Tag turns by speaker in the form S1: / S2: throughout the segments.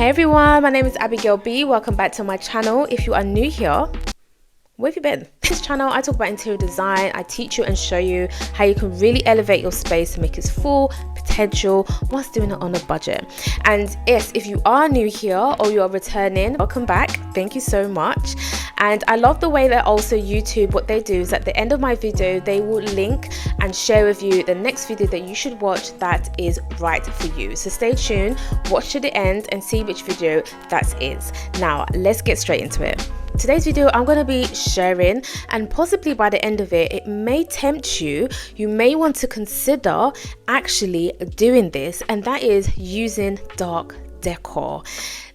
S1: Hey everyone, my name is Abigail B. Welcome back to my channel. If you are new here, where have you been? This channel, I talk about interior design. I teach you and show you how you can really elevate your space to make its full potential whilst doing it on a budget. And yes, if you are new here or you are returning, welcome back. Thank you so much. And I love the way that also YouTube, what they do is at the end of my video, they will link and share with you the next video that you should watch that is right for you. So stay tuned, watch to the end and see which video that is. Now, let's get straight into it. Today's video I'm going to be sharing, and possibly by the end of it, it may tempt you. You may want to consider actually doing this, and that is using dark decor.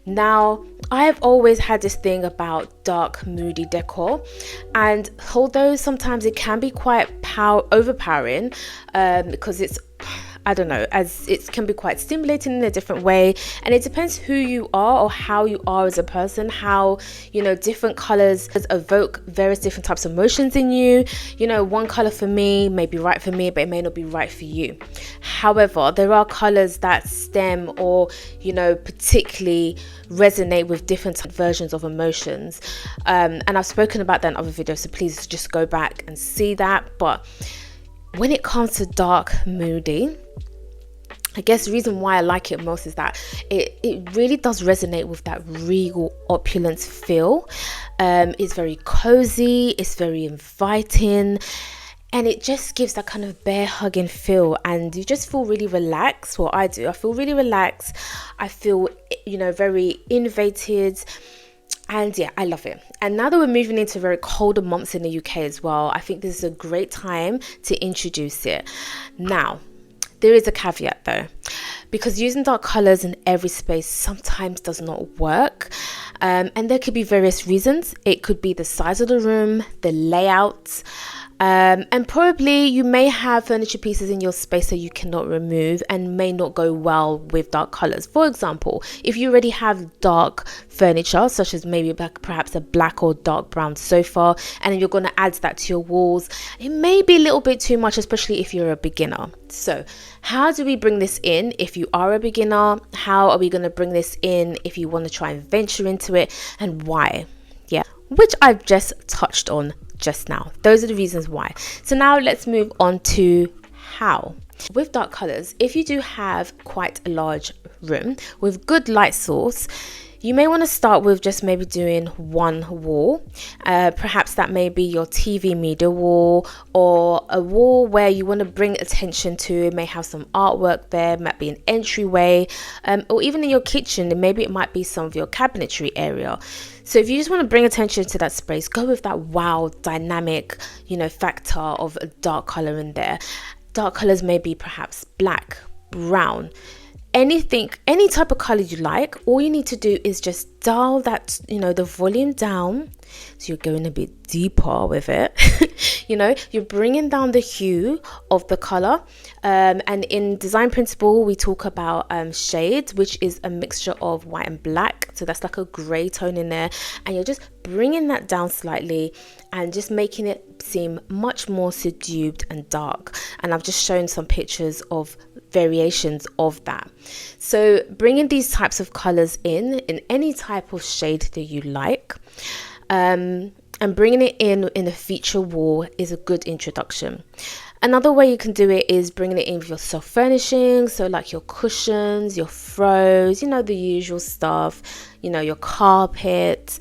S1: Now, I've always had this thing about dark moody decor, and although sometimes it can be quite overpowering because it's, I don't know, as it can be quite stimulating in a different way, and it depends who you are or how you are as a person, how, you know, different colors evoke various different types of emotions in you. You know, one color for me may be right for me, but it may not be right for you. However, there are colors that stem or, you know, particularly resonate with different versions of emotions. And I've spoken about that in other videos, so please just go back and see that. But when it comes to dark moody, I guess the reason why I like it most is that it really does resonate with that regal opulence feel. It's very cozy, it's very inviting, and it just gives that kind of bear hugging feel, and you just feel really relaxed. Well, I do. I feel really relaxed. I feel, you know, very innovated. And yeah, I love it. And now that we're moving into very colder months in the UK as well, I think this is a great time to introduce it. Now, there is a caveat though, because using dark colors in every space sometimes does not work. And there could be various reasons. It could be the size of the room, the layout, and probably you may have furniture pieces in your space that you cannot remove and may not go well with dark colors. For example, if you already have dark furniture, such as maybe perhaps a black or dark brown sofa, and you're going to add that to your walls, it may be a little bit too much, especially if you're a beginner. So how do we bring this in if you are a beginner? How are we going to bring this in if you want to try and venture into it, and why? Yeah, which I've just touched on just now. Those are the reasons why. So now let's move on to how. With dark colors, if you do have quite a large room with good light source, you may want to start with just maybe doing one wall. Perhaps that may be your TV media wall, or a wall where you want to bring attention to. It may have some artwork there, might be an entryway, or even in your kitchen, maybe it might be some of your cabinetry area. So if you just want to bring attention to that space, go with that wow, dynamic, you know, factor of a dark color in there. Dark colors may be perhaps black, brown, anything, any type of color you like. All you need to do is just dial that, you know, the volume down. So you're going a bit deeper with it. You know, you're bringing down the hue of the color. And in design principle, we talk about shades, which is a mixture of white and black. So that's like a gray tone in there. And you're just bringing that down slightly and just making it seem much more subdued and dark. And I've just shown some pictures of variations of that. So bringing these types of colors in any type of shade that you like, and bringing it in a feature wall is a good introduction. Another way you can do it is bringing it in with your soft furnishings, so like your cushions, your throws, you know, the usual stuff, you know, your carpet.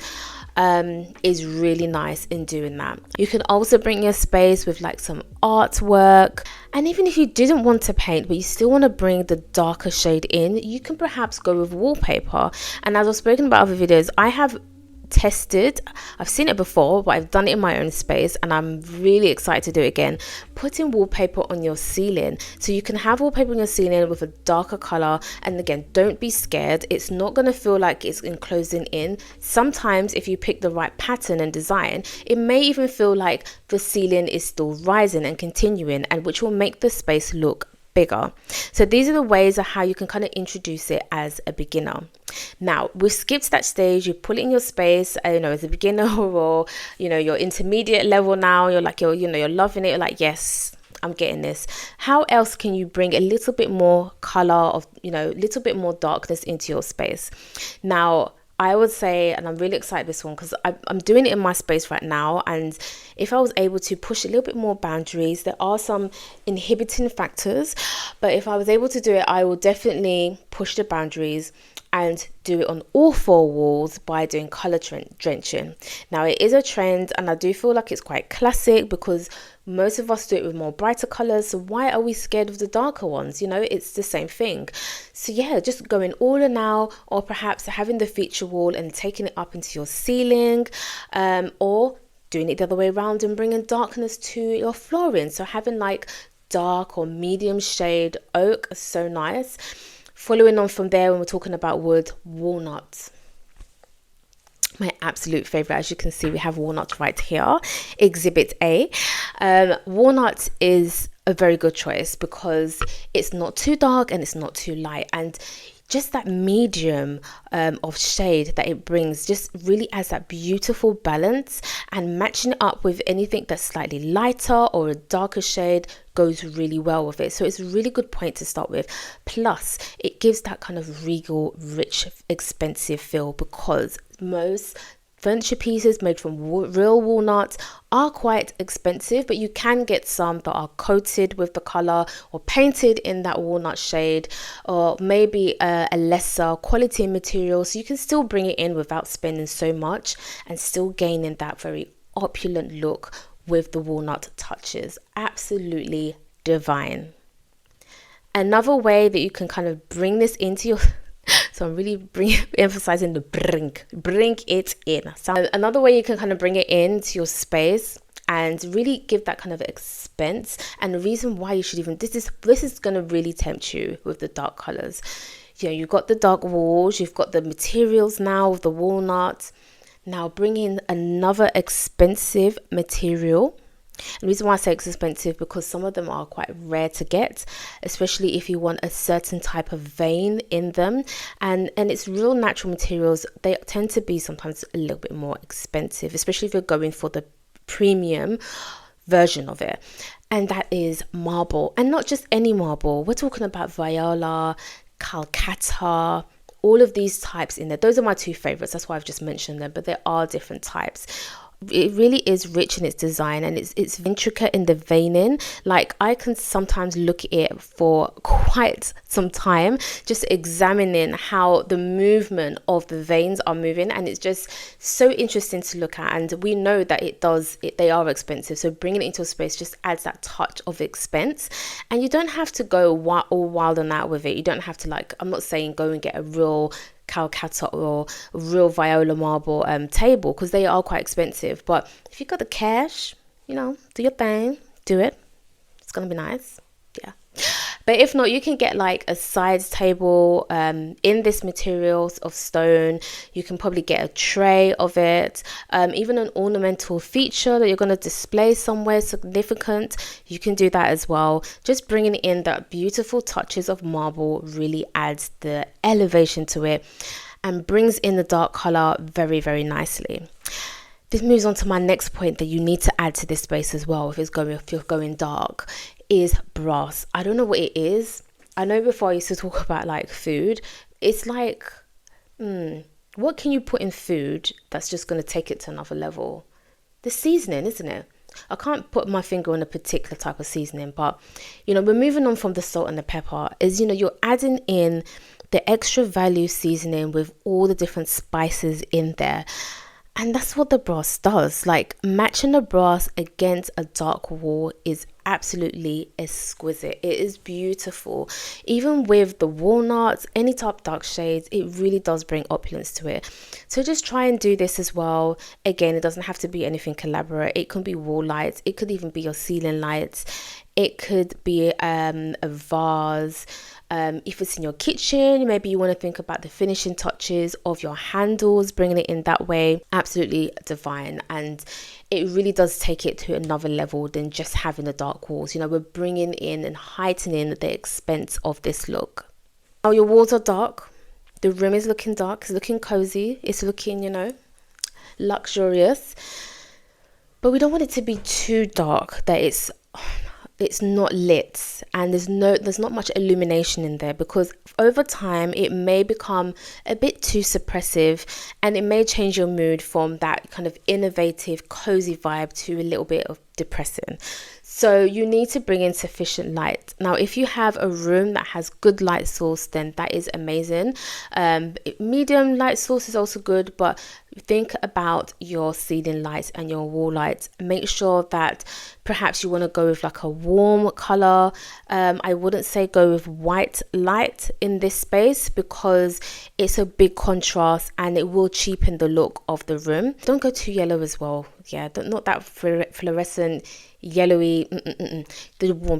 S1: Is really nice in doing that. You can also bring your space with like some artwork, and even if you didn't want to paint but you still want to bring the darker shade in, you can perhaps go with wallpaper. And as I've spoken about other videos, I've seen it before, but I've done it in my own space, and I'm really excited to do it again. Putting wallpaper on your ceiling, so you can have wallpaper on your ceiling with a darker color. And again, don't be scared, it's not going to feel like it's enclosing in. Sometimes if you pick the right pattern and design, it may even feel like the ceiling is still rising and continuing, and which will make the space look bigger. So these are the ways of how you can kind of introduce it as a beginner. Now we've skipped that stage. You put it in your space, you know, as a beginner, or you know, your intermediate level. Now you're like, you're loving it. You're like, yes, I'm getting this. How else can you bring a little bit more color of, you know, a little bit more darkness into your space? Now, I would say, and I'm really excited this one because I'm doing it in my space right now, and if I was able to push a little bit more boundaries, there are some inhibiting factors, but if I was able to do it, I will definitely push the boundaries and do it on all four walls by doing color drenching. Now, it is a trend, and I do feel like it's quite classic because most of us do it with more brighter colors. So why are we scared of the darker ones? You know, it's the same thing. So yeah, just going all in now, or perhaps having the feature wall and taking it up into your ceiling, or doing it the other way around and bringing darkness to your flooring. So having like dark or medium shade oak is so nice. Following on from there, when we're talking about wood, walnut. My absolute favorite. As you can see, we have walnut right here, exhibit A. Walnut is a very good choice because it's not too dark and it's not too light, and just that medium of shade that it brings just really adds that beautiful balance, and matching it up with anything that's slightly lighter or a darker shade goes really well with it. So it's a really good point to start with. Plus, it gives that kind of regal, rich, expensive feel because most furniture pieces made from real walnuts are quite expensive, but you can get some that are coated with the color or painted in that walnut shade, or maybe a lesser quality material, so you can still bring it in without spending so much and still gaining that very opulent look with the walnut touches. Absolutely divine. Another way that you can kind of bring this into your so I'm really emphasizing the bring it in. So another way you can kind of bring it into your space and really give that kind of expense, and the reason why you should even, this is going to really tempt you with the dark colors. You know, you've got the dark walls, you've got the materials now with the walnut. Now bring in another expensive material. And the reason why I say it's expensive because some of them are quite rare to get, especially if you want a certain type of vein in them, and it's real natural materials. They tend to be sometimes a little bit more expensive, especially if you're going for the premium version of it, and that is marble. And not just any marble, we're talking about viola, calcutta, all of these types in there. Those are my two favorites, that's why I've just mentioned them, but there are different types. It really is rich in its design, and it's intricate in the veining. Like, I can sometimes look at it for quite some time, just examining how the movement of the veins are moving, and it's just so interesting to look at. And we know that they are expensive, so bringing it into a space just adds that touch of expense. And you don't have to go all wild and out with it. You don't have to, like, I'm not saying go and get a real calcutta or real viola marble table, because they are quite expensive. But if you got the cash, you know, do your thing, do it. It's gonna be nice. Yeah. But if not, you can get like a side table in this material of stone. You can probably get a tray of it, even an ornamental feature that you're going to display somewhere significant. You can do that as well. Just bringing in that beautiful touches of marble really adds the elevation to it and brings in the dark color very, very nicely. This moves on to my next point that you need to add to this space as well if you're going dark, is brass. I don't know what it is. I know before I used to talk about like food. It's like, what can you put in food that's just going to take it to another level? The seasoning, isn't it? I can't put my finger on a particular type of seasoning, but, you know, we're moving on from the salt and the pepper. Is, you know, you're adding in the extra value seasoning with all the different spices in there. And that's what the brass does. Like, matching the brass against a dark wall is absolutely exquisite. It is beautiful. Even with the walnuts, any type of dark shades, it really does bring opulence to it. So just try and do this as well. Again, it doesn't have to be anything elaborate. It can be wall lights. It could even be your ceiling lights. It could be a vase. If it's in your kitchen, maybe you want to think about the finishing touches of your handles, bringing it in that way. Absolutely divine. And it really does take it to another level than just having the dark walls. You know, we're bringing in and heightening the expense of this look. Now your walls are dark. The room is looking dark. It's looking cozy. It's looking, you know, luxurious. But we don't want it to be too dark that it's it's not lit and there's not much illumination in there, because over time it may become a bit too suppressive and it may change your mood from that kind of innovative cozy vibe to a little bit of depressing. So you need to bring in sufficient light. Now, if you have a room that has good light source, then that is amazing. Medium light source is also good, but think about your ceiling lights and your wall lights. Make sure that perhaps you want to go with like a warm color. I wouldn't say go with white light in this space because it's a big contrast and it will cheapen the look of the room. Don't go too yellow as well. Yeah, not that fluorescent yellowy.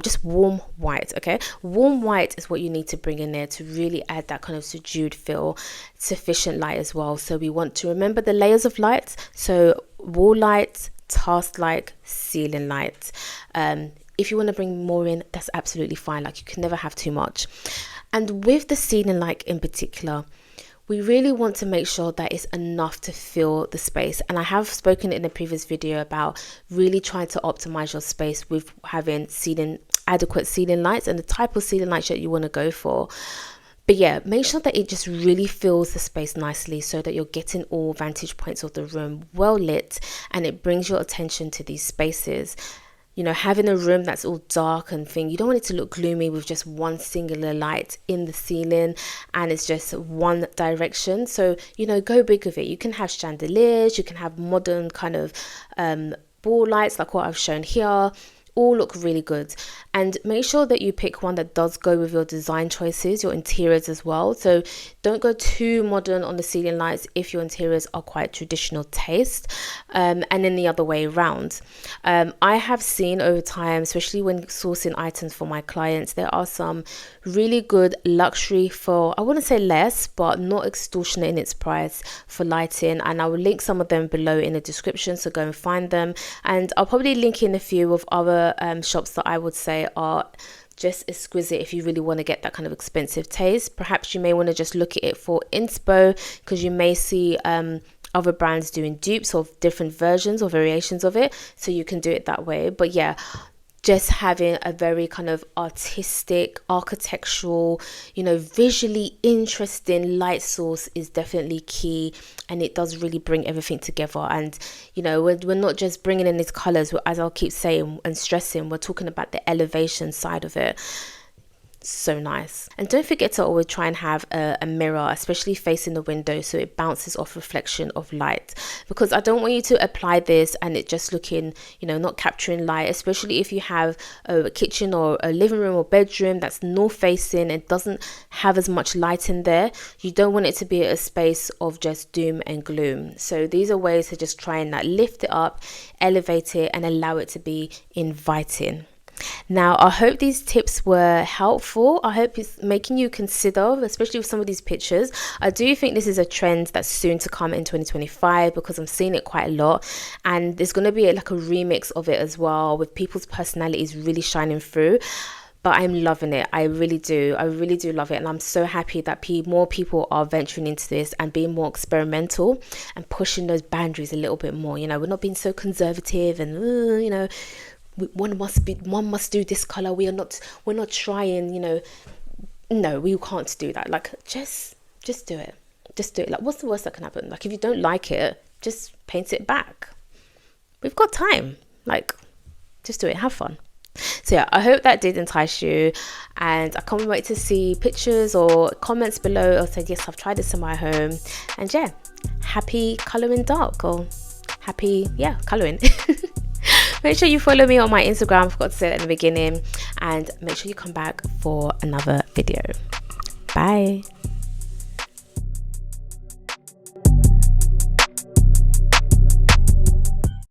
S1: Just warm white. Okay, warm white is what you need to bring in there to really add that kind of subdued feel. Sufficient light as well. So we want to remember the layers of light. So wall light, task light, ceiling light. If you want to bring more in, that's absolutely fine. Like, you can never have too much. And with the ceiling light in particular, we really want to make sure that it's enough to fill the space. And I have spoken in a previous video about really trying to optimize your space with having adequate ceiling lights and the type of ceiling lights that you want to go for. But yeah, make sure that it just really fills the space nicely so that you're getting all vantage points of the room well lit, and it brings your attention to these spaces. You know, having a room that's all dark and thing, you don't want it to look gloomy with just one singular light in the ceiling and it's just one direction. So, you know, go big with it. You can have chandeliers, you can have modern kind of ball lights like what I've shown here. All look really good, and make sure that you pick one that does go with your design choices, your interiors as well. So don't go too modern on the ceiling lights if your interiors are quite traditional taste, and then the other way around. I have seen over time, especially when sourcing items for my clients, there are some really good luxury for, I wouldn't say less, but not extortionate in its price for lighting, and I will link some of them below in the description, so go and find them. And I'll probably link in a few of other shops that I would say are just exquisite if you really want to get that kind of expensive taste. Perhaps you may want to just look at it for inspo, because you may see other brands doing dupes of different versions or variations of it, so you can do it that way. But yeah, just having a very kind of artistic, architectural, you know, visually interesting light source is definitely key, and it does really bring everything together. And you know, we're not just bringing in these colors, as I'll keep saying and stressing, we're talking about the elevation side of it. So nice. And don't forget to always try and have a mirror, especially facing the window, so it bounces off reflection of light, because I don't want you to apply this and it just looking, you know, not capturing light, especially if you have a kitchen or a living room or bedroom that's north facing and doesn't have as much light in there. You don't want it to be a space of just doom and gloom. So these are ways to just try and like lift it up, elevate it, and allow it to be inviting. Now, I hope these tips were helpful. I hope it's making you consider, especially with some of these pictures. I do think this is a trend that's soon to come in 2025, because I'm seeing it quite a lot, and there's going to be like a remix of it as well, with people's personalities really shining through. But I'm loving it. I really do love it, and I'm so happy that more people are venturing into this and being more experimental and pushing those boundaries a little bit more. You know, we're not being so conservative and you know, one must do this color. We're not trying, you know. No, we can't do that. Like, just do it. Like, what's the worst that can happen? Like, if you don't like it, just paint it back. We've got time. Like, just do it. Have fun. So yeah, I hope that did entice you, and I can't wait to see pictures or comments below or say, yes, I've tried this in my home. And yeah, happy colouring dark, or happy, yeah, colouring. Make sure you follow me on my Instagram. I forgot to say that in the beginning. And make sure you come back for another video. Bye.